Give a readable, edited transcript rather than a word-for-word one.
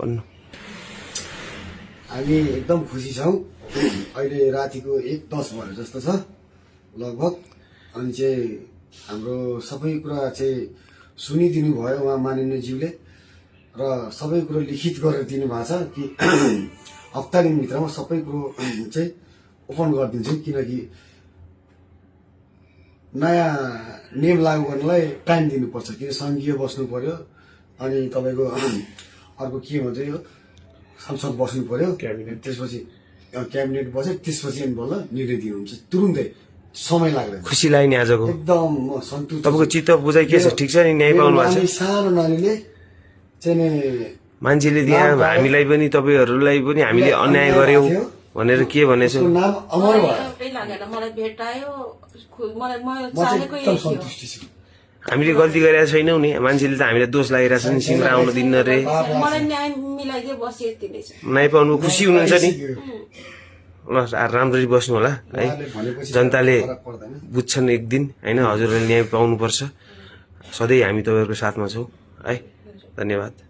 भन्नु। हामी एकदम खुसी छौँ। अहिले रातिको 1:10 भयो जस्तो छ लगभग। अनि चाहिँ हाम्रो सबै कुरा चाहिँ सुनिदिनु भयो उहाँ माननीयज्यूले र सबै कुरो लिखित गरेर दिनुभएको छ कि हप्ता दिनभित्रमा सबै कुरो चाहिँ ओपन गरिदिन्छौँ, किनकि नयाँ नियम लागू गर्नलाई टाइम दिनुपर्छ, किन सङ्घीय बस्नु पर्यो अनि तपाईँको अर्को के भन्छ यो संसद बस्नु पर्यो, त्यसपछि क्याबिनेट बस्यो, त्यसपछि अनि बल्ल निर्णय दिनुहुन्छ। तुरुन्तै समय लाग्दैन। खुसी लाग्यो नि आजको, एकदम म सन्तुष्ट। तपाईँको चित्त बुझाइ के छ? ठिक छ नि? न्याय पाउनु भएको छ? सानो नानीले चाहिँ मान्छेले त्यहाँ हामीलाई पनि तपाईँहरूलाई पनि हामीले अन्याय गर्यौँ भनेर के भनेछ? नाम अमर भयो। मलाई भेटायो, मलाई म म चाहिँ चाहेको एकदम यही थियो। सन्तुष्टि छु। हामीले गल्ती गरेका छैनौँ नि, मान्छेले त हामीलाई दोष लागिरहेछ नि, सिमरा आउनु दिन्न रे, मलाई न्याय मिलाइदिए बस यति नै छ। न्याय पाउनु खुसी हुनुहुन्छ नि? ल राम्ररी बस्नु होला है, जनताले बुझ्छन् एक दिन होइन, हजुरहरूले न्याय पाउनुपर्छ। सधैँ हामी तपाईँहरूको साथमा छौँ है। धन्यवाद।